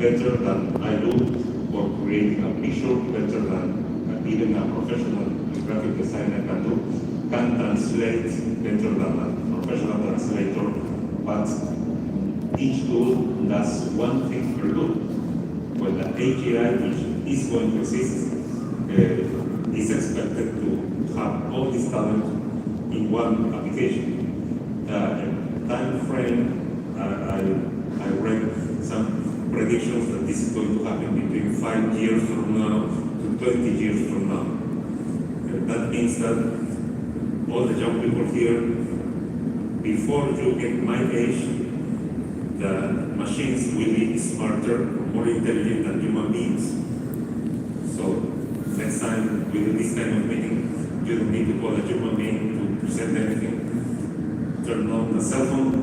better than I do, or creating a picture better than even a professional graphic designer can do, can translate better than a professional translator, but each tool does one thing very good. Well, the AGI, which is going to exist, is expected to have all this talent in one application. Time frame, I read some predictions that this is going to happen between 5 years from now to 20 years from now. That means that all the young people here, before you get my age, the machines will be smarter, more intelligent than human beings. So next time we do this kind of meeting, you don't need to call a human being to present anything. Turn on the cell phone,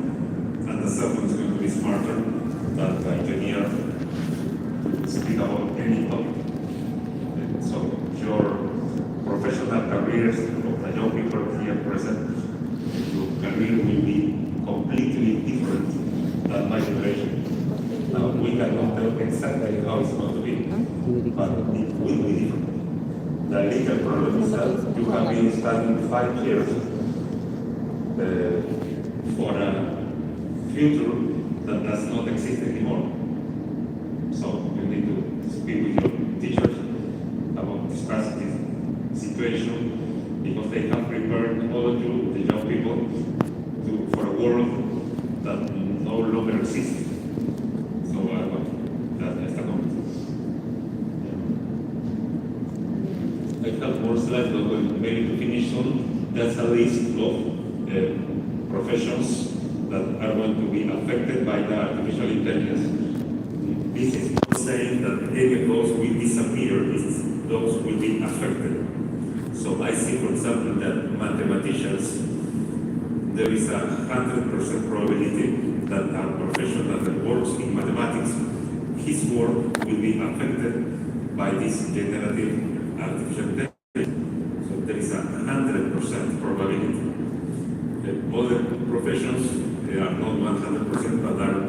and the cell phone is going to be smarter than the engineer to speak about any topic. So your professional careers of the young people here present, your career will be completely different than my generation. Now, we cannot tell exactly how it's going to be, but it will be different. The little problem is that you have been studying 5 years for a future that does not exist anymore. So you need to speak with your teachers about discuss this situation, because they have prepared all of you, the young people, for a world that no longer exists. So esta comment. I have more slides, but maybe to finish soon. That's a list of professions that are going to be affected by the artificial intelligence. This is not saying that any of those will disappear, it's those will be affected. So I see, for example, that mathematicians, there is a 100% probability that a professional that works in mathematics, his work will be affected by this generative artificial intelligence. So there is a 100% probability. Other professions, they are not 100%, but are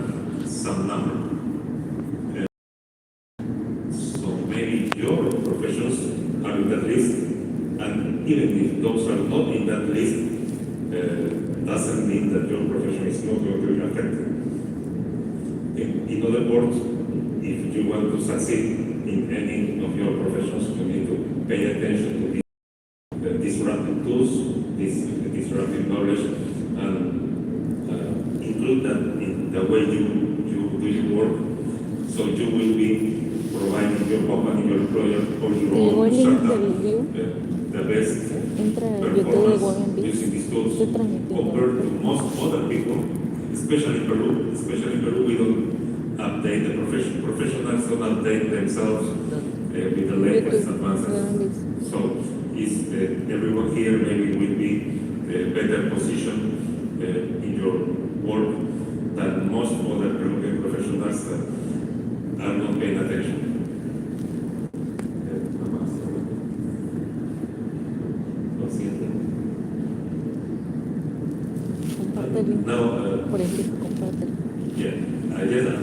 some number. So maybe your professions are in that list, and even if those are not in that list, doesn't mean that your profession is not going to be affected. In other words, if you want to succeed in any of your professions, you need to pay attention to these disruptive tools, this disruptive knowledge, and include that in the way you do your work. So you will be providing your company, your employer, or your own startup the best YouTube de Women Biz. using these tools compared to most other people, especially in Peru. Especially in Peru, we don't update the professionals don't update themselves with the latest advances. So is everyone here maybe will be better positioned in your work than most other Peruvian professionals that are not paying attention. Now,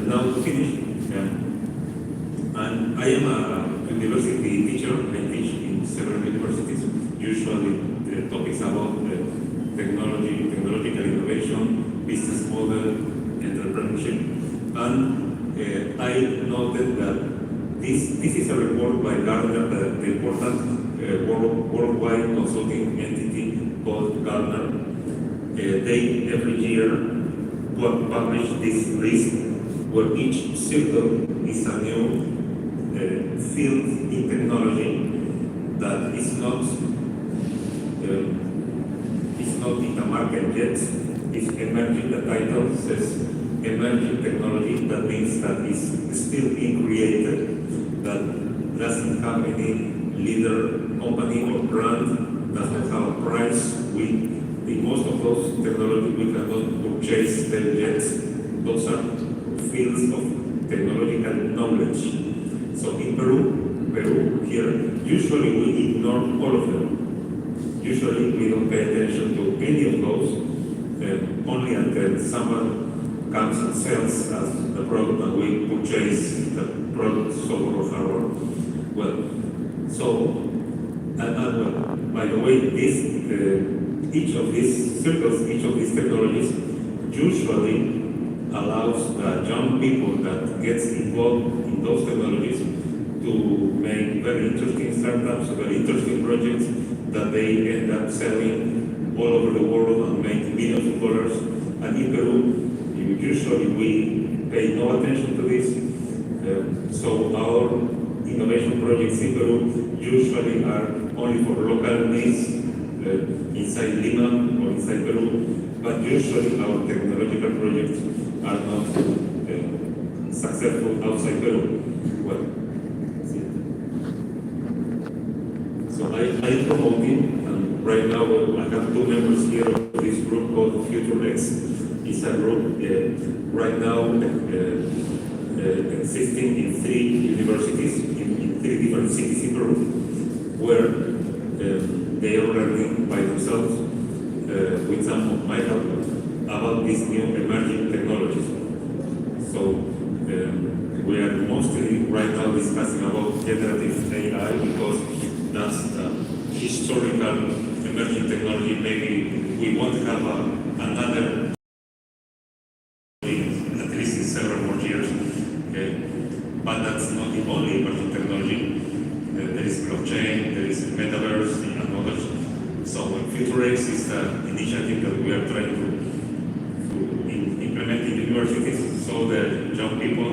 now to finish, and I am a university teacher. I teach in several universities. Usually, the topics about technological innovation, business model, entrepreneurship, and I noted that this is a report by Gartner, the important worldwide consulting entity called Gartner. They every year publish this list where each circle is a new field in technology that is not in the market yet. It's emerging. The title says emerging technology. That means that it's still being created, that doesn't have any leader company or brand, doesn't have a price. In most of those technologies, we cannot purchase them yet. Those are fields of technological knowledge. So in Peru here, usually we ignore all of them. Usually we don't pay attention to any of those, only until someone comes and sells us the product and we purchase the product, software or hardware. Well, so, by the way, each of these circles, each of these technologies usually allows young people that gets involved in those technologies to make very interesting startups, very interesting projects that they end up selling all over the world and make millions of dollars. And in Peru, usually we pay no attention to this. So our innovation projects in Peru usually are only for local needs inside Lima or inside Peru, but usually our technological projects are not successful outside Peru. Well, so I'm promoting, and right now I have two members here of this group called Future X. It's a group right now existing in 3 universities, in 3 different cities in Peru, where they are learning by themselves with some of my help about these new emerging technologies. So we are mostly right now discussing about generative AI because that's the historical emerging technology. Maybe we won't have another at least in several more years. But that's not the only emerging technology. There is blockchain, there is metaverse, and others. So Future X is an initiative that we are trying to implement in universities so that young people,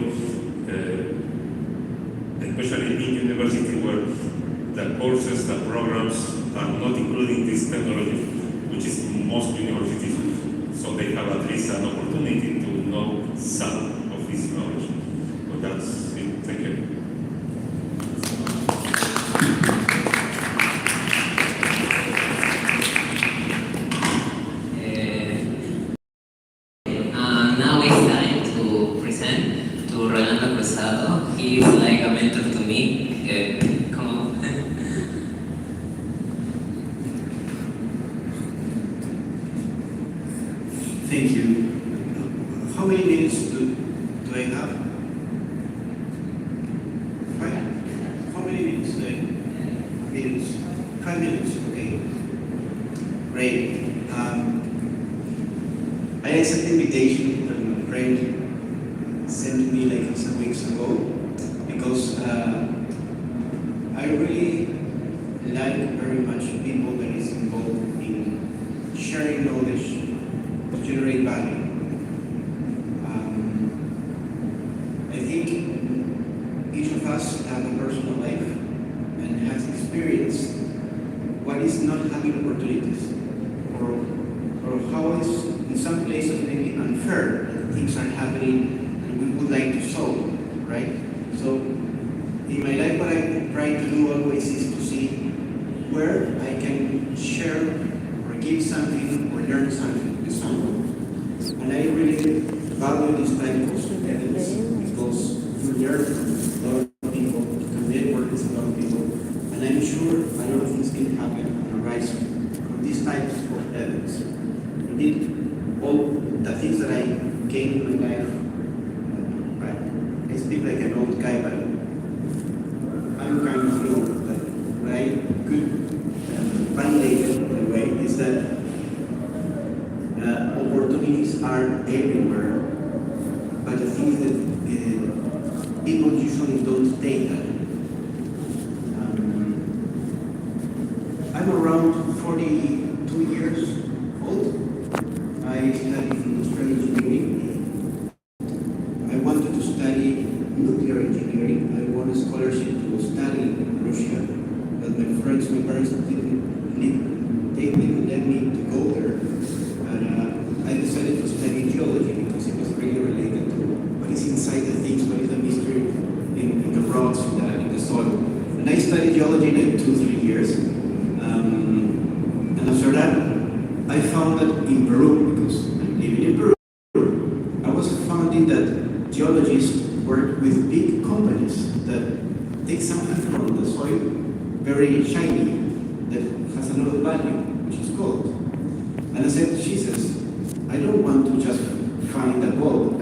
especially in university where the courses, the programs are not including this technology, which is most universities, so they have at least an opportunity to know some of this knowledge. But that's it. Thank you. Now it's time to present to Rolando Cruzado. He is like a mentor to me. Come on. Thank you. How many minutes do I have? 5? How many minutes do I have? Minutes? 5 minutes, okay. Great. I accept the invitation that my friend sent me like some weeks ago because I really like very much people that is involved in sharing knowledge to generate value. I think each of us have a personal life and has experienced what is not having opportunities or how is in some places maybe unfair that things are happening and we would like to solve, right? So in my life what I try to do always is to see where I can share or give something or learn something with someone. And I really value this type of evidence because you learn from a lot of people, you can network with a lot of people, and I'm sure a lot of things can happen and arise from these types of evidence. Indeed, all the things that I gained in my life, right? I speak like an old guy, but I'm kind of old, but what I could validate it in a way is that opportunities are everywhere, but the thing is that people usually don't take that. I'm around 42 years old. I studied industrial engineering. I wanted to study nuclear engineering. I won a scholarship to study in Russia, but my parents didn't let me to go there. And I decided to study geology because it was really related to what is inside the things, what is the mystery in the rocks, in the soil. And I studied geology in 2-3 years. And after that, I found that in Peru, because I'm living in Peru, I was finding that geologists work with big companies that take something from the soil, very shiny, that has a lot of value, which is gold. And I said, Jesus, I don't want to just find a gold.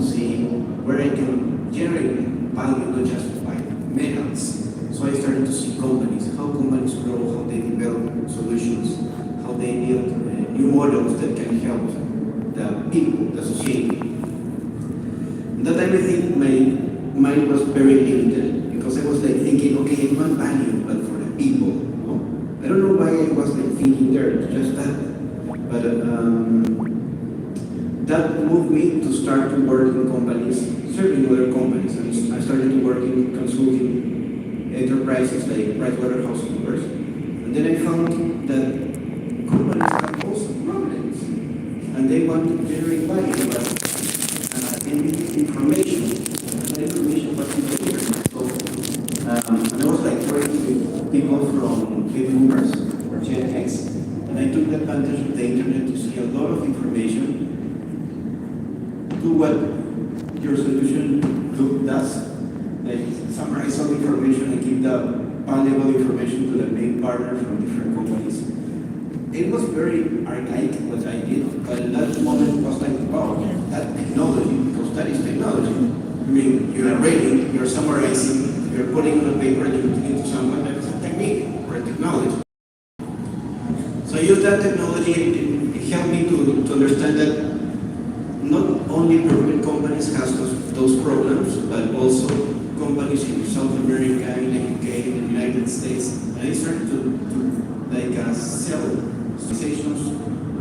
to see where I can generate value, not just by methods. So I started to see companies, how companies grow, how they develop solutions, how they build new models that can help the people, the society. At that time I think my mind was very limited because I was like thinking, okay, I want value, but for the people. No? I don't know why I was like thinking there, just that. But that moved me to start to work in companies, serving other companies. I started to work in consulting enterprises like PricewaterhouseCoopers. And then I found that companies have also problems. And they want to generate value, but they need information. And that information was in the internet. So, and I was like working with people from baby boomers or Gen X. And I took advantage of the internet to see a lot of information. Do what your solution does, like summarize some information and give the valuable information to the main partners from different companies. It was very archaic what I did, but at that moment was like, wow, that technology, because that is technology. I mean, you are reading, you're summarizing, you're putting on a paper into someone, that's a technique or a technology. So I used that technology, it helped me to understand that not only Peruvian companies has those problems, but also companies in South America, in the UK, in the United States. And I started to sell organizations,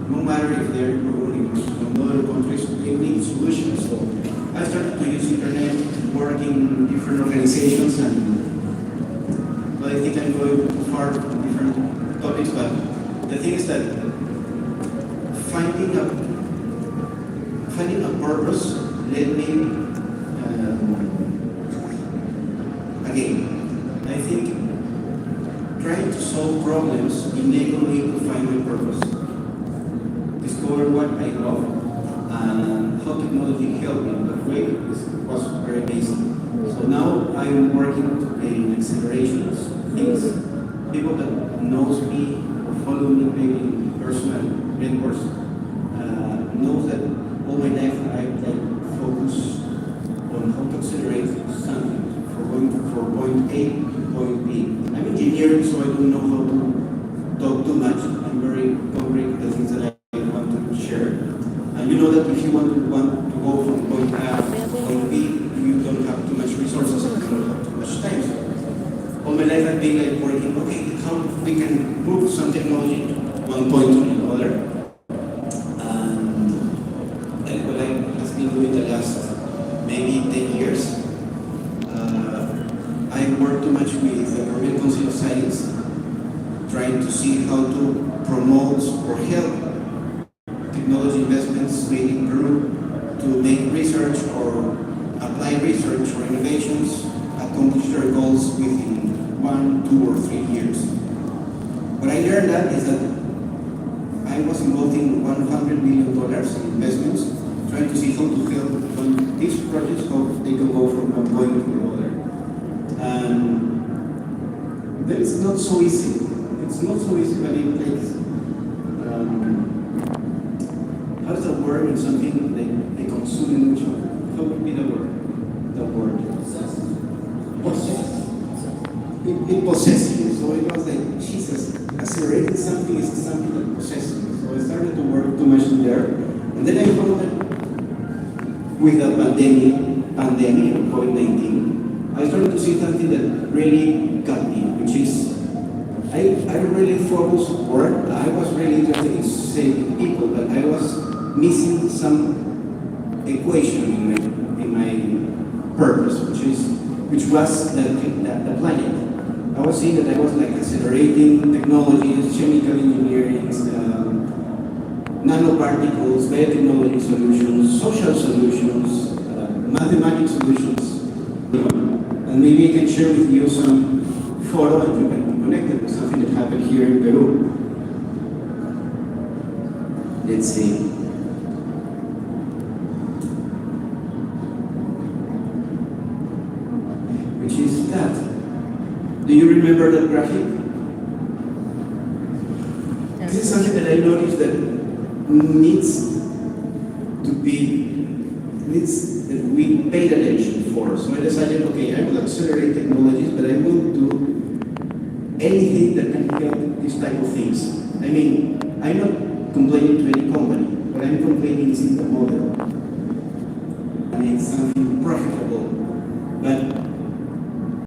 no matter if they're from other countries, they need solutions. So I started to use internet, work in different organizations, and I think I'm going too far from different topics, but the thing is that finding a purpose led me, again, I think trying to solve problems enabled me to find my purpose, discover what I love, and how technology helped me in that way was very amazing. So now I'm working in accelerations, things, people that knows me or follow me maybe in personal mentors, knows that all my life I focus on how to accelerate something from point A to point B. I'm engineering, so I don't know how to talk too much. I'm very concrete the things that I want to share. And you know that if you want to go from point A to point B, you don't have too much resources and you don't have too much time. So all my life I've been like working, okay, how we can move some technology to one point to another. Doing the last maybe 10 years. I worked too much with the Peruvian Council of Science, trying to see how to promote or help technology investments made in Peru to make research or apply research or innovations, accomplish their goals within 1, 2, or 3 years. What I learned that is that I was involved in $100 million in investments, trying to see how to help on these projects, how they can go from one point to the other. And that is not so easy. It's not so easy, but it takes, how does that word in something they consume in each other? How would be the word? The word. Possess. It possesses you. So it was like, Jesus, accelerating something is something that possesses me. So I started to work too much in there. And then I found that with the pandemic of COVID-19, I started to see something that really got me, which is, I really focused work. I was really interested in saving people, but I was missing some equation in my purpose, which was the planet. I was seeing that I was like accelerating technologies, chemical engineering, nanoparticles, biotechnology solutions, social solutions, mathematics solutions. And maybe I can share with you some photo and you can be connected with something that happened here in Peru. Let's see. Which is that. Do you remember that graphic? This is something that I noticed that needs to be needs that we paid attention for. So I decided, okay, I will accelerate technologies, but I will do anything that can help these type of things. I mean, I'm not complaining to any company. What I'm complaining is in the model. And it's unprofitable. But